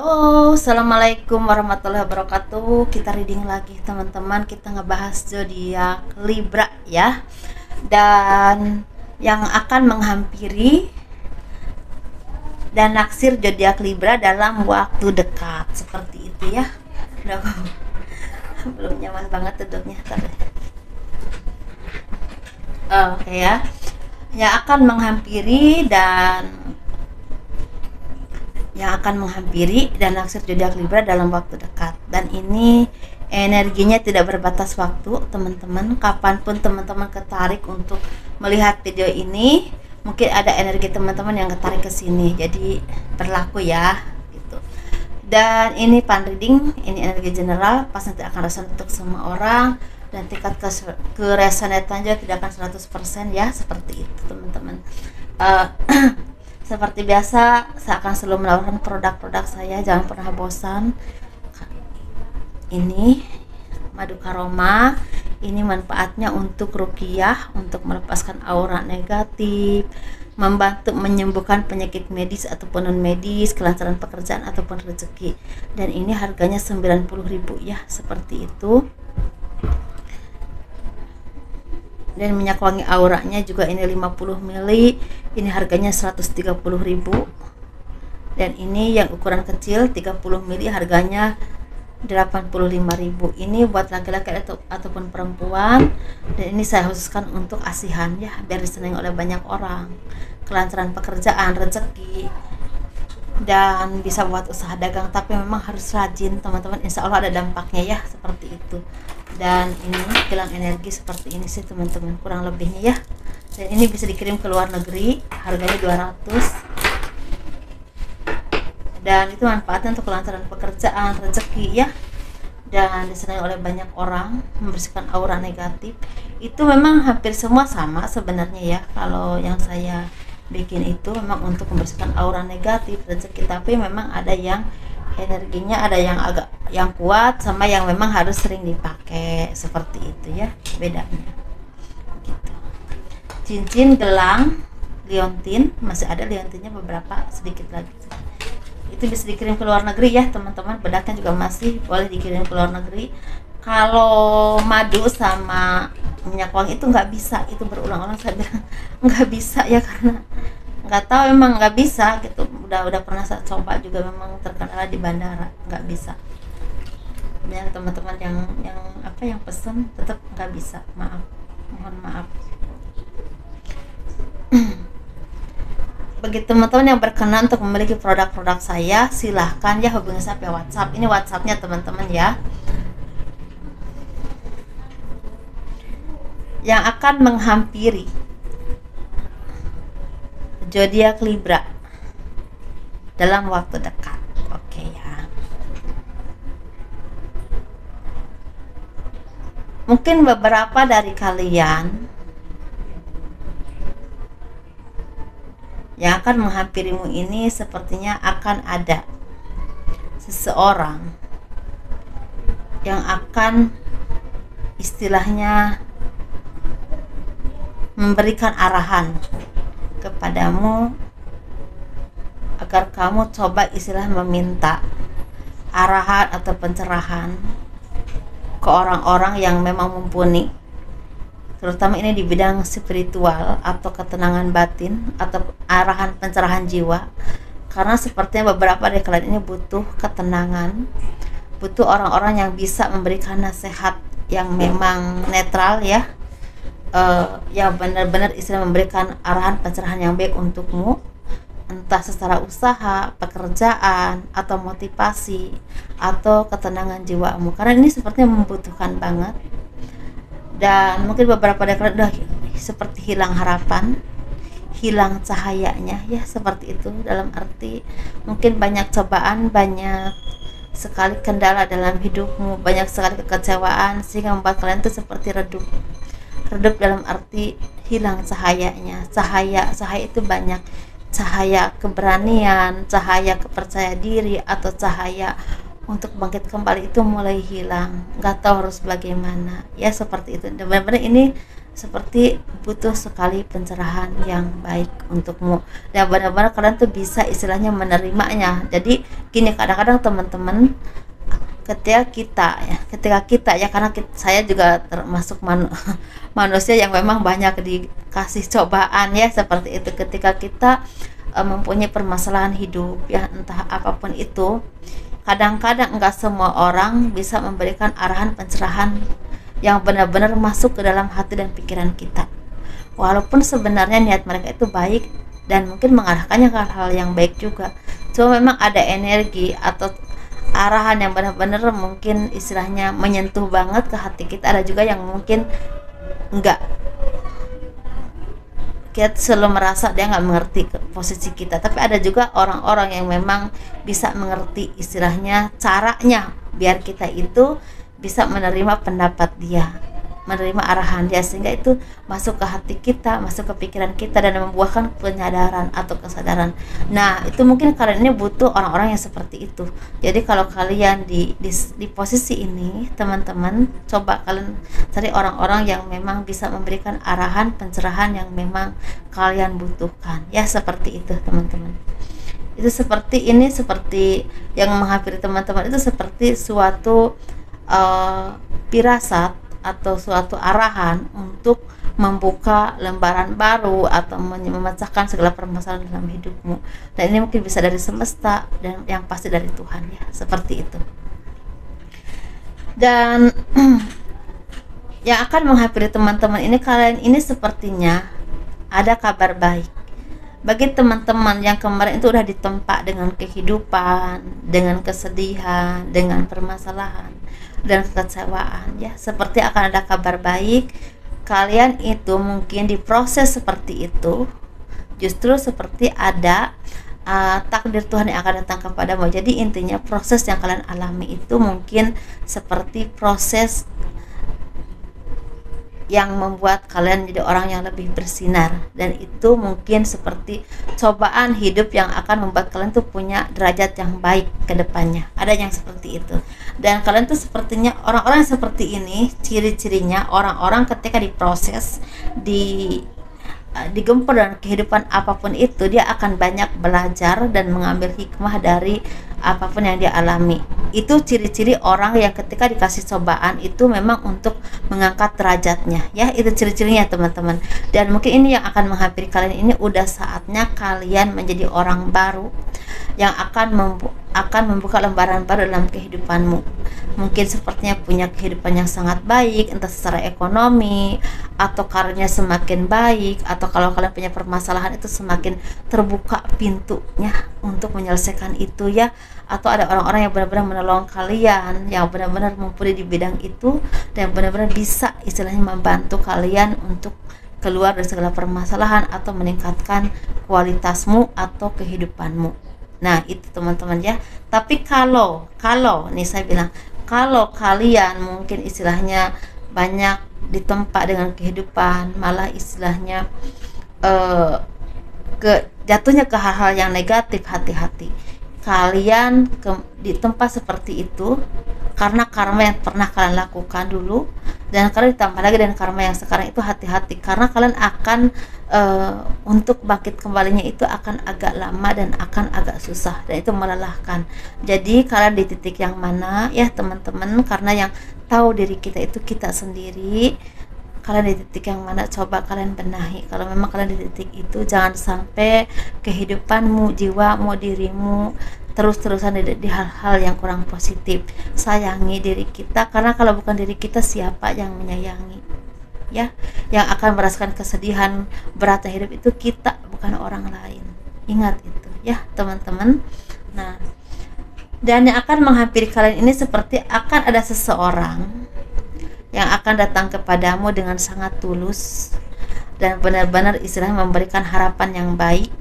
Halo, assalamualaikum warahmatullahi wabarakatuh. Kita reading lagi, teman-teman. Kita ngebahas zodiak Libra ya, dan yang akan menghampiri dan naksir zodiak Libra dalam waktu dekat, seperti itu ya. Udah, belum nyaman banget duduknya, tapi oke ya. Yang akan menghampiri dan naksir zodiak Libra dalam waktu dekat, dan ini energinya tidak berbatas waktu, teman-teman. Kapanpun teman-teman ketarik untuk melihat video ini, mungkin ada energi teman-teman yang ketarik ke sini, jadi berlaku ya gitu. Dan ini pan reading, ini energi general, pasti tidak akan resonate untuk semua orang, dan tingkat keresonatannya tidak akan 100% ya, seperti itu teman-teman. Seperti biasa, saya akan selalu menawarkan produk-produk saya, jangan pernah bosan. Ini madu karoma, ini manfaatnya untuk ruqyah, untuk melepaskan aura negatif, membantu menyembuhkan penyakit medis ataupun non medis, kelancaran pekerjaan ataupun rezeki. Dan ini harganya 90.000 ya, seperti itu. Dan minyak wangi auranya juga ini 50 ml, ini harganya 130.000. Dan ini yang ukuran kecil 30 ml harganya 85.000. Ini buat laki-laki ataupun perempuan, dan ini saya khususkan untuk asihan ya, biar disenangi oleh banyak orang, kelancaran pekerjaan, rezeki, dan bisa buat usaha dagang. Tapi memang harus rajin teman-teman, insya Allah ada dampaknya ya, seperti itu. Dan ini hilang energi seperti ini sih teman-teman, kurang lebihnya ya. Dan ini bisa dikirim ke luar negeri, harganya 200. Dan itu manfaatnya untuk kelancaran pekerjaan, rezeki ya, dan disenangi oleh banyak orang, membersihkan aura negatif. Itu memang hampir semua sama sebenarnya ya. Kalau yang saya bikin itu memang untuk membersihkan aura negatif, rezeki, tapi memang ada yang energinya ada yang agak yang kuat, sama yang memang harus sering dipakai, seperti itu ya bedanya gitu. Cincin, gelang, liontin, masih ada liontinnya beberapa, sedikit lagi. Itu bisa dikirim ke luar negeri ya teman-teman, bedaknya juga masih boleh dikirim ke luar negeri. Kalau madu sama minyak wangi itu nggak bisa, itu berulang-ulang saya bilang nggak bisa ya, karena nggak tahu, emang nggak bisa gitu. Udah pernah saya coba juga, memang terkenal di bandara, nggak bisa. Banyak teman-teman yang pesen tetap nggak bisa, maaf, mohon maaf. Bagi teman-teman yang berkenan untuk memiliki produk-produk saya, silahkan ya hubungi saya via WhatsApp. Ini WhatsAppnya teman-teman ya. Yang akan menghampiri zodiak Libra dalam waktu dekat, oke ya. Mungkin beberapa dari kalian yang akan menghampirimu ini sepertinya akan ada seseorang yang akan istilahnya memberikan arahan kepadamu agar kamu coba istilah meminta arahan atau pencerahan ke orang-orang yang memang mumpuni, terutama ini di bidang spiritual atau ketenangan batin atau arahan pencerahan jiwa. Karena sepertinya beberapa dari kalian ini butuh ketenangan, butuh orang-orang yang bisa memberikan nasihat yang memang netral ya, yang benar-benar istilah memberikan arahan pencerahan yang baik untukmu, entah secara usaha, pekerjaan, atau motivasi, atau ketenangan jiwamu, karena ini sepertinya membutuhkan banget. Dan mungkin beberapa dari kalian udah seperti hilang harapan, hilang cahayanya ya, seperti itu. Dalam arti mungkin banyak cobaan, banyak sekali kendala dalam hidupmu, banyak sekali kekecewaan, sehingga membuat kalian tuh seperti redup dalam arti hilang cahayanya. Cahaya itu banyak, cahaya keberanian, cahaya kepercaya diri, atau cahaya untuk bangkit kembali itu mulai hilang, nggak tahu harus bagaimana ya, seperti itu. Dan benar-benar ini seperti butuh sekali pencerahan yang baik untukmu, dan benar-benar kalian tuh bisa istilahnya menerimanya. Jadi gini, kadang-kadang teman-teman, ketika kita ya, karena saya juga termasuk manusia yang memang banyak dikasih cobaan ya, seperti itu. Ketika kita mempunyai permasalahan hidup ya, entah apapun itu, kadang-kadang enggak semua orang bisa memberikan arahan pencerahan yang benar-benar masuk ke dalam hati dan pikiran kita. Walaupun sebenarnya niat mereka itu baik dan mungkin mengarahkannya ke hal-hal yang baik juga, cuma memang ada energi atau arahan yang benar-benar mungkin istilahnya menyentuh banget ke hati kita. Ada juga yang mungkin enggak, kita selalu merasa dia nggak mengerti posisi kita, tapi ada juga orang-orang yang memang bisa mengerti istilahnya caranya biar kita itu bisa menerima pendapat dia, menerima arahan dia, sehingga itu masuk ke hati kita, masuk ke pikiran kita, dan membuahkan penyadaran atau kesadaran. Nah, itu mungkin kalian ini butuh orang-orang yang seperti itu. Jadi kalau kalian di posisi ini, teman-teman, coba kalian cari orang-orang yang memang bisa memberikan arahan pencerahan yang memang kalian butuhkan ya, seperti itu teman-teman. Itu seperti ini, seperti yang menghampiri teman-teman itu seperti suatu pirasat atau suatu arahan untuk membuka lembaran baru atau memecahkan segala permasalahan dalam hidupmu. Dan ini mungkin bisa dari semesta dan yang pasti dari Tuhan ya, seperti itu. Dan yang akan menghampiri teman-teman ini, kalian ini sepertinya ada kabar baik bagi teman-teman yang kemarin itu udah ditempa dengan kehidupan, dengan kesedihan, dengan permasalahan dan kekecewaan ya. Seperti akan ada kabar baik. Kalian itu mungkin diproses seperti itu, justru seperti ada takdir Tuhan yang akan datang kepadamu. Jadi intinya proses yang kalian alami itu mungkin seperti proses yang membuat kalian jadi orang yang lebih bersinar, dan itu mungkin seperti cobaan hidup yang akan membuat kalian tuh punya derajat yang baik ke depannya. Ada yang seperti itu. Dan kalian tuh sepertinya orang-orang yang seperti ini, ciri-cirinya orang-orang ketika diproses, digempur dengan kehidupan apapun itu, dia akan banyak belajar dan mengambil hikmah dari apapun yang dia alami. Itu ciri-ciri orang yang ketika dikasih cobaan itu memang untuk mengangkat derajatnya ya, itu ciri-cirinya teman-teman. Dan mungkin ini yang akan menghampiri kalian ini, udah saatnya kalian menjadi orang baru yang akan membuka lembaran baru dalam kehidupanmu. Mungkin sepertinya punya kehidupan yang sangat baik, entah secara ekonomi atau karirnya semakin baik, atau kalau kalian punya permasalahan itu semakin terbuka pintunya untuk menyelesaikan itu ya. Atau ada orang-orang yang benar-benar menolong kalian, yang benar-benar mumpuni di bidang itu, dan benar-benar bisa istilahnya membantu kalian untuk keluar dari segala permasalahan atau meningkatkan kualitasmu atau kehidupanmu. Nah itu teman-teman ya. Tapi kalau nih saya bilang, kalau kalian mungkin istilahnya banyak ditempa dengan kehidupan, malah istilahnya jatuhnya ke hal-hal yang negatif, hati-hati. Kalian ditempa seperti itu karena karma yang pernah kalian lakukan dulu, dan kalian ditambah lagi dengan karma yang sekarang itu. Hati-hati, karena kalian akan untuk bangkit kembalinya itu akan agak lama dan akan agak susah, dan itu melelahkan. Jadi kalian di titik yang mana ya teman-teman, karena yang tahu diri kita itu kita sendiri. Kalian di titik yang mana, coba kalian benahi. Kalau memang kalian di titik itu, jangan sampai kehidupanmu, jiwamu, dirimu terus-terusan di hal-hal yang kurang positif. Sayangi diri kita, karena kalau bukan diri kita, siapa yang menyayangi ya? Yang akan merasakan kesedihan beratnya hidup itu kita, bukan orang lain. Ingat itu ya teman-teman. Nah, dan yang akan menghampiri kalian ini seperti akan ada seseorang yang akan datang kepadamu dengan sangat tulus dan benar-benar istilahnya memberikan harapan yang baik.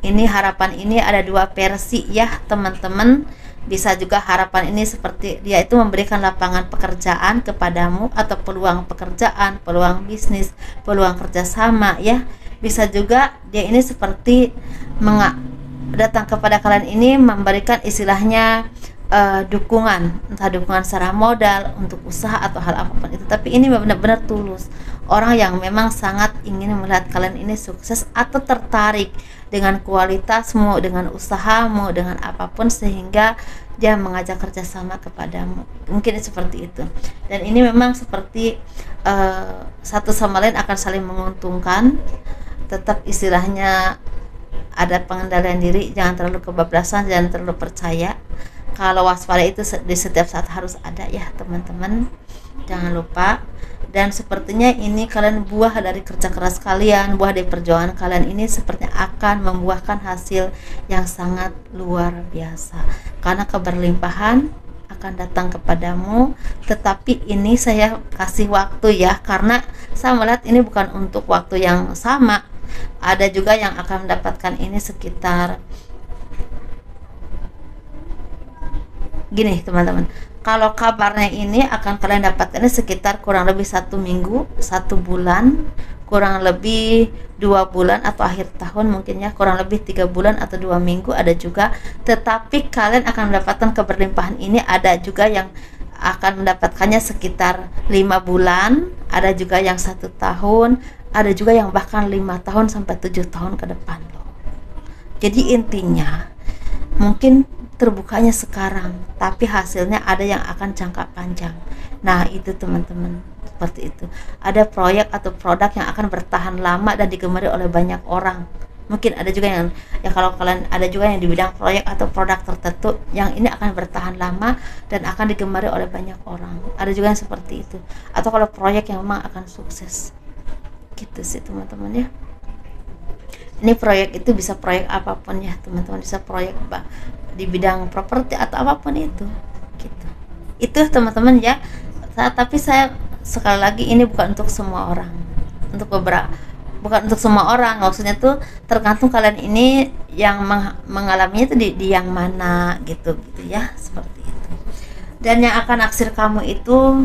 Ini harapan ini ada dua versi ya teman-teman. Bisa juga harapan ini seperti dia itu memberikan lapangan pekerjaan kepadamu, atau peluang pekerjaan, peluang bisnis, peluang kerjasama ya. Bisa juga dia ini seperti datang kepada kalian ini memberikan istilahnya dukungan, entah dukungan secara modal untuk usaha atau hal apapun itu, tapi ini benar-benar tulus, orang yang memang sangat ingin melihat kalian ini sukses atau tertarik dengan kualitasmu, dengan usahamu, dengan apapun, sehingga dia mengajak kerjasama kepadamu, mungkin seperti itu. Dan ini memang seperti satu sama lain akan saling menguntungkan, tetap istilahnya ada pengendalian diri, jangan terlalu kebablasan, jangan terlalu percaya. Kalau waspada itu di setiap saat harus ada ya teman-teman, jangan lupa. Dan sepertinya ini kalian, buah dari kerja keras kalian, buah dari perjuangan kalian ini sepertinya akan membuahkan hasil yang sangat luar biasa, karena keberlimpahan akan datang kepadamu. Tetapi ini saya kasih waktu ya, karena saya melihat ini bukan untuk waktu yang sama. Ada juga yang akan mendapatkan ini sekitar gini teman-teman, kalau kabarnya ini akan kalian dapatkan ini sekitar kurang lebih 1 minggu, 1 bulan, kurang lebih 2 bulan, atau akhir tahun mungkin ya, kurang lebih 3 bulan atau 2 minggu ada juga. Tetapi kalian akan mendapatkan keberlimpahan ini, ada juga yang akan mendapatkannya sekitar 5 bulan, ada juga yang 1 tahun, ada juga yang bahkan 5 tahun sampai 7 tahun ke depan loh. Jadi intinya mungkin terbukanya sekarang, tapi hasilnya ada yang akan jangka panjang. Nah itu teman-teman, seperti itu. Ada proyek atau produk yang akan bertahan lama dan digemari oleh banyak orang. Mungkin ada juga yang ya, kalau kalian ada juga yang di bidang proyek atau produk tertentu yang ini akan bertahan lama dan akan digemari oleh banyak orang. Ada juga yang seperti itu. Atau kalau proyek yang memang akan sukses, gitu sih teman-teman ya. Ini proyek itu bisa proyek apapun ya teman-teman, bisa proyek di bidang properti atau apapun itu, gitu. Itu teman-teman ya. Tapi saya sekali lagi, ini bukan untuk semua orang, untuk beberapa, bukan untuk semua orang, maksudnya tuh tergantung kalian ini yang mengalaminya itu di yang mana gitu ya, seperti itu. Dan yang akan naksir kamu itu,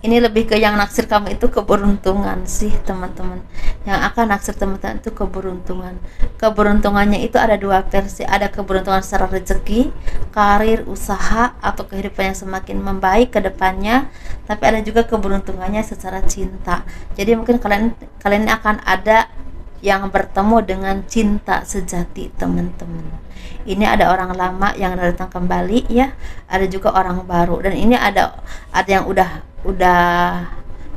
ini lebih ke yang naksir kamu itu keberuntungan sih teman-teman. Yang akan naksir teman-teman itu keberuntungan. Keberuntungannya itu ada 2 versi. Ada keberuntungan secara rezeki, karir, usaha, atau kehidupan yang semakin membaik ke depannya. Tapi ada juga keberuntungannya secara cinta. Jadi mungkin kalian akan ada yang bertemu dengan cinta sejati teman-teman. Ini ada orang lama yang datang kembali ya, ada juga orang baru. Dan ini ada yang udah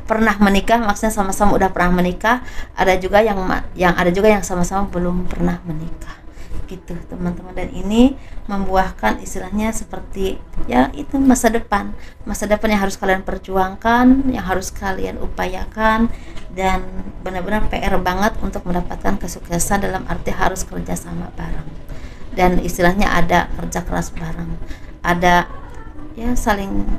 pernah menikah, maksudnya sama-sama udah pernah menikah. Ada juga yang ada juga yang sama-sama belum pernah menikah, gitu teman-teman. Dan ini membuahkan istilahnya seperti ya itu masa depan yang harus kalian perjuangkan, yang harus kalian upayakan, dan benar-benar PR banget untuk mendapatkan kesuksesan, dalam arti harus kerja sama bareng, dan istilahnya ada kerja keras bareng, ada ya saling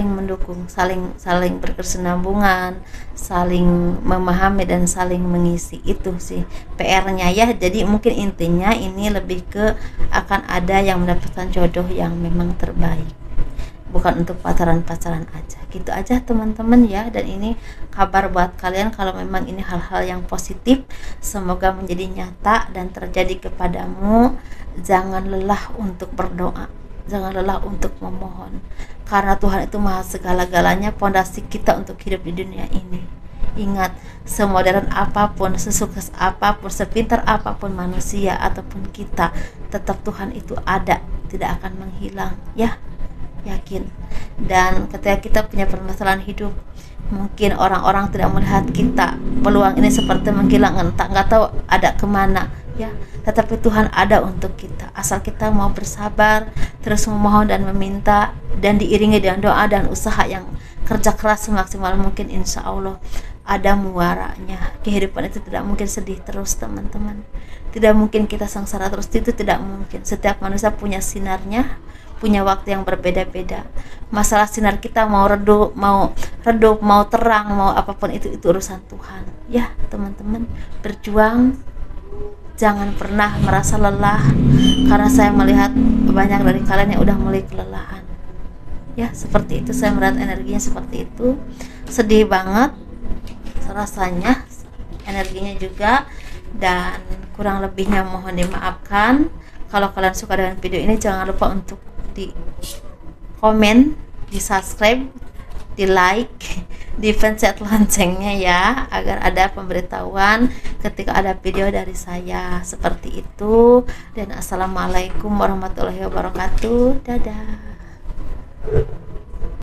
mendukung, saling berkesinambungan, saling memahami dan saling mengisi. Itu sih PR-nya ya. Jadi mungkin intinya ini lebih ke akan ada yang mendapatkan jodoh yang memang terbaik, bukan untuk pacaran-pacaran aja. Gitu aja teman-teman ya. Dan ini kabar buat kalian, kalau memang ini hal-hal yang positif, semoga menjadi nyata dan terjadi kepadamu. Jangan lelah untuk berdoa, jangan lelah untuk memohon, karena Tuhan itu maha segala-galanya, pondasi kita untuk hidup di dunia ini. Ingat, semodern apapun, sesukses apapun, sepintar apapun manusia ataupun kita, tetap Tuhan itu ada, tidak akan menghilang ya, yakin. Dan ketika kita punya permasalahan hidup, mungkin orang-orang tidak melihat kita, peluang ini seperti menghilang, nggak tahu ada kemana ya, tetapi Tuhan ada untuk kita, asal kita mau bersabar, terus memohon dan meminta, dan diiringi dengan doa dan usaha yang kerja keras semaksimal mungkin. Insya Allah ada muaranya. Kehidupan itu tidak mungkin sedih terus teman-teman, tidak mungkin kita sengsara terus, itu tidak mungkin. Setiap manusia punya sinarnya, punya waktu yang berbeda-beda. Masalah sinar kita mau redup, mau terang, mau apapun itu urusan Tuhan ya teman-teman. Berjuang, jangan pernah merasa lelah, karena saya melihat banyak dari kalian yang udah mulai kelelahan ya, seperti itu. Saya melihat energinya seperti itu, sedih banget rasanya energinya juga, dan kurang lebihnya mohon dimaafkan. Kalau kalian suka dengan video ini, jangan lupa untuk di komen, di subscribe, di like, di pencet loncengnya ya, agar ada pemberitahuan ketika ada video dari saya. Seperti itu, dan assalamualaikum warahmatullahi wabarakatuh. Dadah.